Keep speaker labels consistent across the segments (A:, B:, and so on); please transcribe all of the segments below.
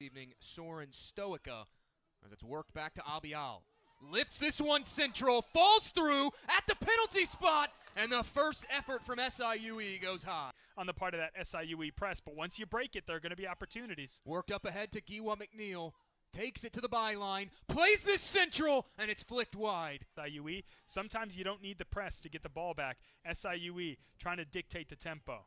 A: Evening, Soren Stoica, as it's worked back to Abial. Lifts this one central, falls through at the penalty spot, and the first effort from SIUE goes high.
B: On the part of that SIUE press, but once you break it, there are going to be opportunities.
A: Worked up ahead to Giwa McNeil, takes it to the byline, plays this central, and it's flicked wide.
B: SIUE, sometimes you don't need the press to get the ball back. SIUE trying to dictate the tempo.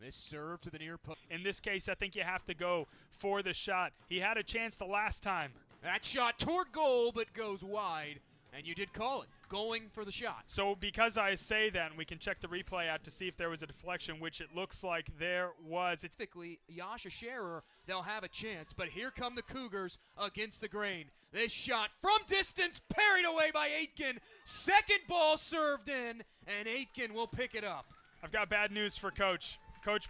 A: This serve to the near post.
B: In this case, I think you have to go for the shot. He had a chance the last time.
A: That shot toward goal, but goes wide, and you did call it, going for the shot.
B: So because I say that, and we can check the replay out to see if there was a deflection, which it looks like there was. It's
A: typically Yasha Scherer, they'll have a chance, but here come the Cougars against the grain. This shot from distance, parried away by Aitken. Second ball served in, and Aitken will pick it up.
B: I've got bad news for Coach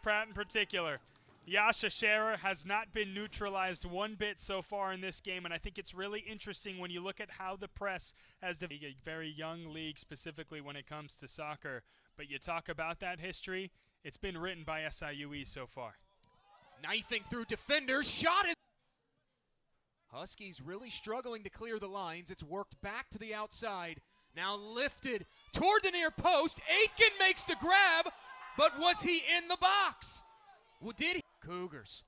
B: Pratt in particular. Yasha Scherer has not been neutralized one bit so far in this game, and I think it's really interesting when you look at how the press has developed. A very young league specifically when it comes to soccer, but you talk about that history, it's been written by SIUE so far.
A: Knifing through defenders, shot is... Huskies really struggling to clear the lines. It's worked back to the outside, now lifted toward the near post. Aitken makes the grab, but was he in the box? Well, did he? Cougars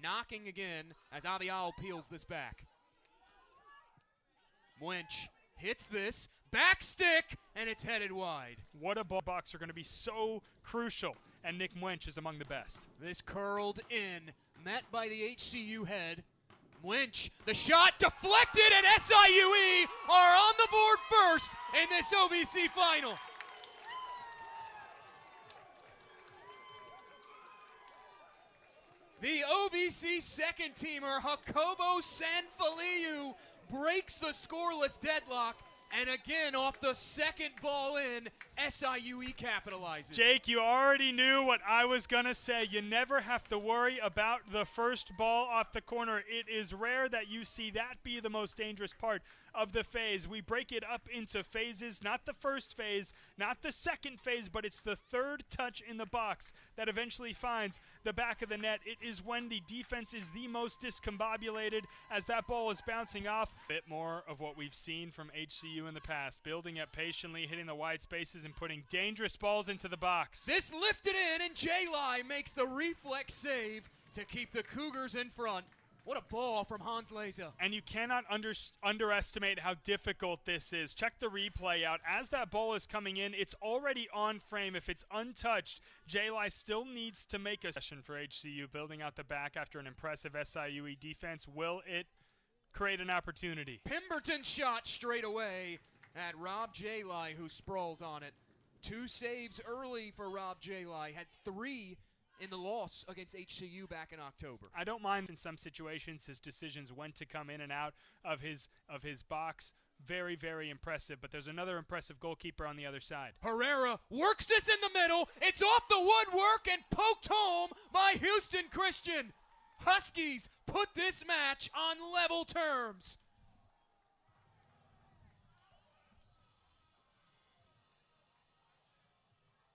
A: knocking again as Abial peels this back. Wench hits this, back stick, and it's headed wide.
B: What a ball box are going to be so crucial, and Nick Wench is among the best.
A: This curled in, met by the HCU head. Wench, the shot deflected, and SIUE are on the board first in this OVC final. The OVC second-teamer, Jacobo Sanfiliu, breaks the scoreless deadlock, and again, off the second ball in, SIUE capitalizes.
B: Jake, you already knew what I was going to say. You never have to worry about the first ball off the corner. It is rare that you see that be the most dangerous part of the phase. We break it up into phases, not the first phase, not the second phase, but it's the third touch in the box that eventually finds the back of the net. It is when the defense is the most discombobulated as that ball is bouncing off. A bit more of what we've seen from HCU in the past, building up patiently, hitting the wide spaces, and putting dangerous balls into the box.
A: This lifted in, and J-Lai makes the reflex save to keep the Cougars in front. What a ball from Hans Leza.
B: And you cannot underestimate how difficult this is. Check the replay out. As that ball is coming in, it's already on frame. If it's untouched, J-Lai still needs to make a session for HCU, building out the back after an impressive SIUE defense. Will it create an opportunity?
A: Pemberton shot straight away at Rob J-Lai, who sprawls on it. 2 saves early for Rob J-Lai. Had 3 in the loss against HCU back in October.
B: I don't mind in some situations his decisions when to come in and out of his box. Very, very impressive, but there's another impressive goalkeeper on the other side.
A: Herrera works this in the middle. It's off the woodwork and poked home by Houston Christian. Huskies put this match on level terms.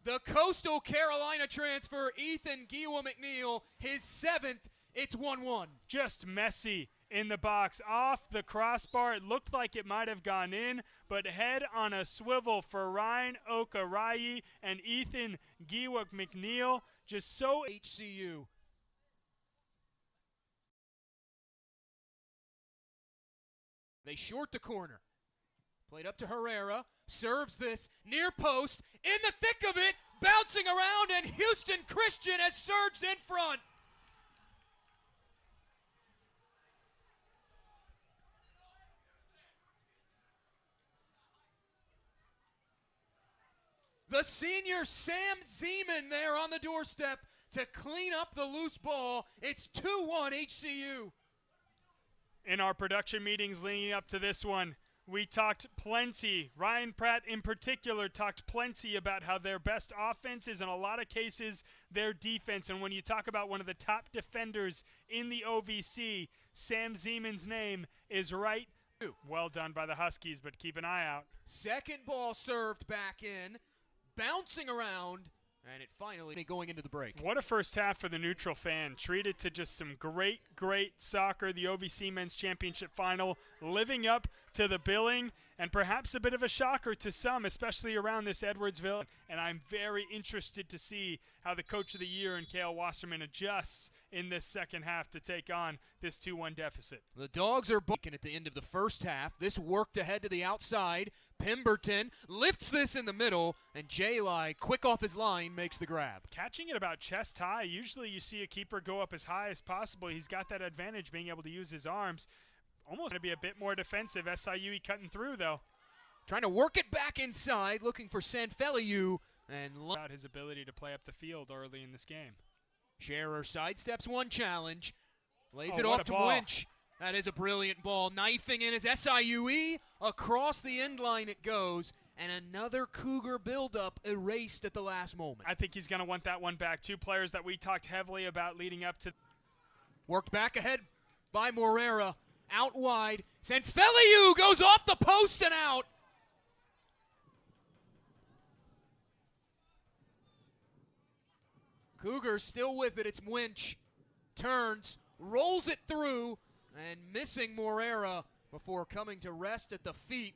A: The Coastal Carolina transfer, Ethan Giwa McNeil, his 7th. It's 1-1.
B: Just messy in the box. Off the crossbar. It looked like it might have gone in, but head on a swivel for Ryan Okarayi and Ethan Giwa McNeil. Just so
A: HCU. They short the corner. Played up to Herrera. Serves this near post. In the thick of it. Bouncing around, and Houston Christian has surged in front. The senior Sam Zeman there on the doorstep to clean up the loose ball. It's 2-1 HCU.
B: In our production meetings leading up to this one, we talked plenty. Ryan Pratt in particular talked plenty about how their best offense is in a lot of cases their defense. And when you talk about one of the top defenders in the OVC, Sam Zeman's name is right. Well done by the Huskies, but keep an eye out.
A: Second ball served back in. Bouncing around And it finally going into the break.
B: What a first half for the neutral fan. Treated to just some great soccer. The OVC Men's Championship Final living up to the billing, and perhaps a bit of a shocker to some, especially around this Edwardsville. And I'm very interested to see how the Coach of the Year and Cale Wasserman adjusts in this second half to take on this 2-1 deficit.
A: The Dogs are broken at the end of the first half. This worked ahead to the outside. Pemberton lifts this in the middle, and J-Lai, quick off his line, makes the grab.
B: Catching it about chest high. Usually you see a keeper go up as high as possible. He's got that advantage being able to use his arms. Almost going to be a bit more defensive. SIUE cutting through, though.
A: Trying to work it back inside, looking for Sanfeliu, and
B: about his ability to play up the field early in this game.
A: Scherer sidesteps one challenge, lays
B: Oh,
A: it
B: what
A: off
B: a
A: to
B: ball.
A: Winch. That is a brilliant ball. Knifing in his SIUE. Across the end line it goes, and another Cougar buildup erased at the last moment.
B: I think he's going to want that one back. Two players that we talked heavily about leading up to.
A: Worked back ahead by Morera. Out wide. Sanfeliu goes off the post and out. Cougars still with it. It's Winch. Turns, rolls it through, and missing Morera before coming to rest at the feet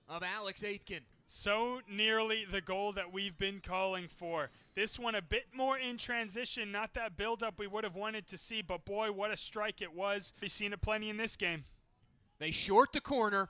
A: of Alex Aitken.
B: So nearly the goal that we've been calling for. This one a bit more in transition, not that build-up we would have wanted to see, but boy, what a strike it was. We've seen it plenty in this game.
A: They short the corner.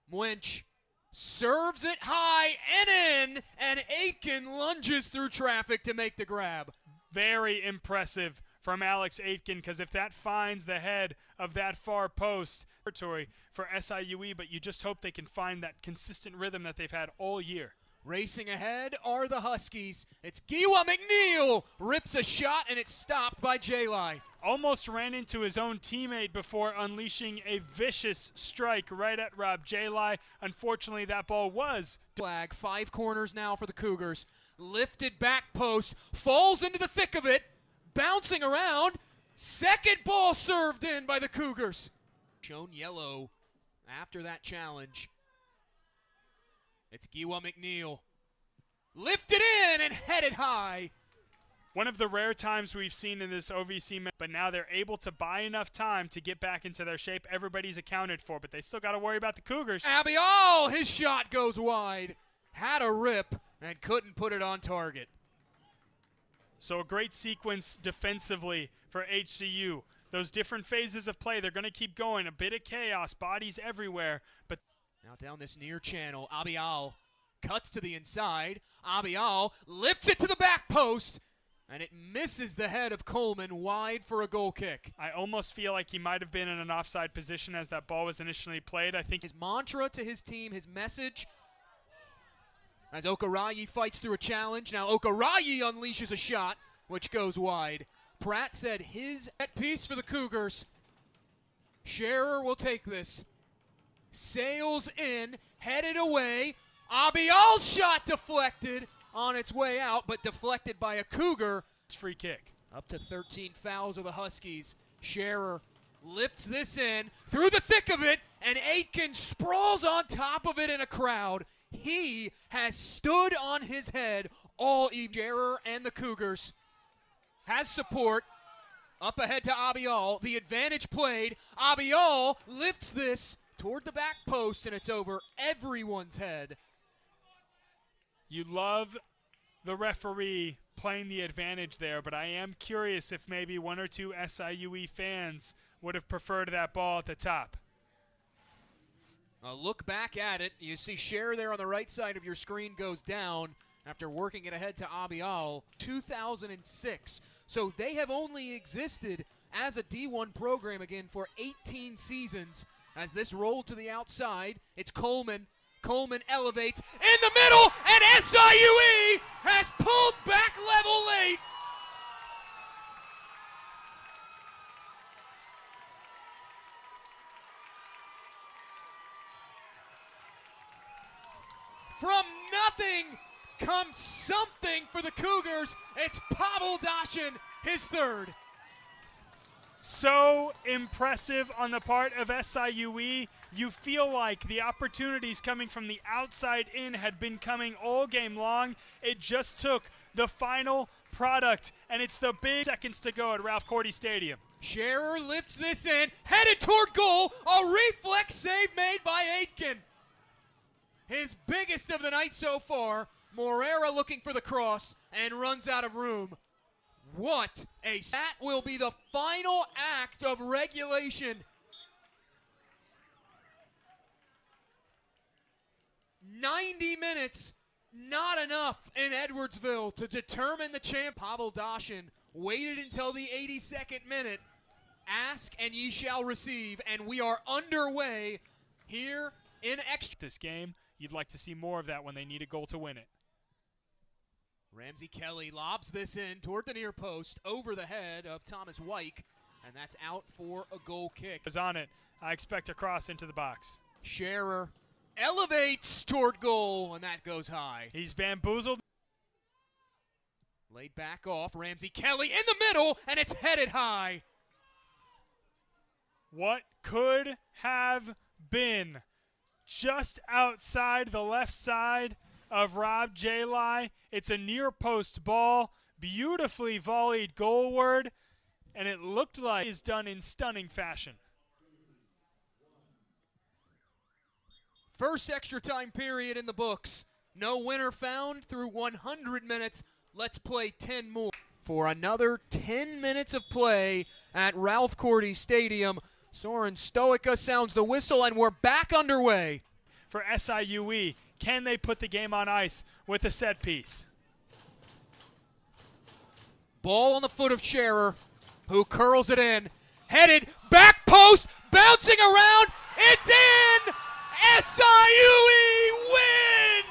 A: Winch serves it high and in, and Aitken lunges through traffic to make the grab.
B: Very impressive from Alex Aitken, because if that finds the head of that far post, territory for SIUE, but you just hope they can find that consistent rhythm that they've had all year.
A: Racing ahead are the Huskies. It's Giwa McNeil, rips a shot, and it's stopped by J-Lai.
B: Almost ran into his own teammate before unleashing a vicious strike right at Rob J-Lai. Unfortunately, that ball was
A: flag. 5 corners now for the Cougars. Lifted back post, falls into the thick of it, bouncing around. Second ball served in by the Cougars. Shown yellow after that challenge. It's Giwa McNeil. Lifted in and headed high.
B: one of the rare times we've seen in this OVC, but now they're able to buy enough time to get back into their shape. Everybody's accounted for, but they still got to worry about the Cougars.
A: Abial, his shot goes wide. Had a rip and couldn't put it on target.
B: So a great sequence defensively for HCU. Those different phases of play, they're going to keep going. A bit of chaos, bodies everywhere. But
A: now down this near channel, Abial cuts to the inside. Abial lifts it to the back post, and it misses the head of Coleman wide for a goal kick.
B: I almost feel like he might have been in an offside position as that ball was initially played. I think
A: his mantra to his team, his message, as Okarayi fights through a challenge. Now Okarayi unleashes a shot, which goes wide. Pratt said his set piece for the Cougars. Scherer will take this. Sails in, headed away. Abial's shot deflected on its way out, but deflected by a Cougar.
B: Free kick.
A: Up to 13 fouls of the Huskies. Scherer lifts this in through the thick of it, and Aitken sprawls on top of it in a crowd. He has stood on his head all evening. Scherer and the Cougars has support. Up ahead to Abial. The advantage played. Abial lifts this toward the back post, and it's over everyone's head.
B: You love the referee playing the advantage there, but I am curious if maybe one or two SIUE fans would have preferred that ball at the top.
A: A look back at it. You see Scherer there on the right side of your screen goes down after working it ahead to Abial. 2006. So they have only existed as a D1 program again for 18 seasons. As this rolled to the outside, it's Coleman. Coleman elevates in the middle, and SIUE has pulled back level late. From nothing comes something for the Cougars. It's Pavel Dashin, his third.
B: So impressive on the part of SIUE. You feel like the opportunities coming from the outside in had been coming all game long. It just took the final product, and it's the big seconds to go at Ralph Cordy Stadium.
A: Scherer lifts this in, headed toward goal. A reflex save made by Aitken. His biggest of the night so far. Morera looking for the cross and runs out of room. What a... That will be the final act of regulation. 90 minutes, not enough in Edwardsville to determine the champ. Pavel Dashin waited until the 82nd minute. Ask and ye shall receive, and we are underway here in extra.
B: This game, you'd like to see more of that when they need a goal to win it.
A: Ramsey Kelly lobs this in toward the near post over the head of Thomas Wyke, and that's out for a goal kick.
B: Is on it. I expect a cross into the box.
A: Scherer elevates toward goal, and that goes high.
B: He's bamboozled.
A: Laid back off, Ramsey Kelly in the middle, and it's headed high.
B: What could have been just outside the left side of Rob Jalai. It's a near post ball, beautifully volleyed goalward, and it looked like it's done in stunning fashion.
A: First extra time period in the books. No winner found through 100 minutes. Let's play 10 more. For another 10 minutes of play at Ralph Cordy Stadium. Soren Stoica sounds the whistle, and we're back underway.
B: For SIUE, can they put the game on ice with a set piece?
A: Ball on the foot of Scherer, who curls it in. Headed, back post, bouncing around, it's in! SIUE wins!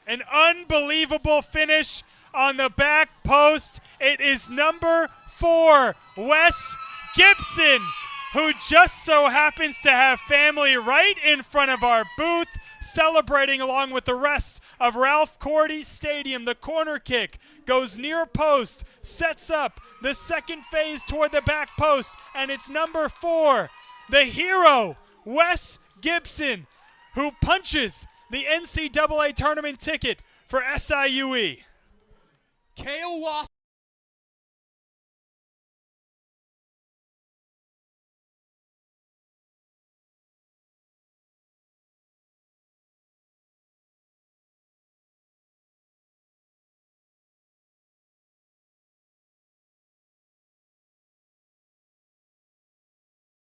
B: An unbelievable finish on the back post. It is number 4, Wes Gibson, who just so happens to have family right in front of our booth, celebrating along with the rest of Ralph Cordy Stadium. The corner kick goes near post, sets up the second phase toward the back post, and it's number 4, the hero, Wes Gibson, who punches the NCAA tournament ticket for SIUE.
A: Kale Wass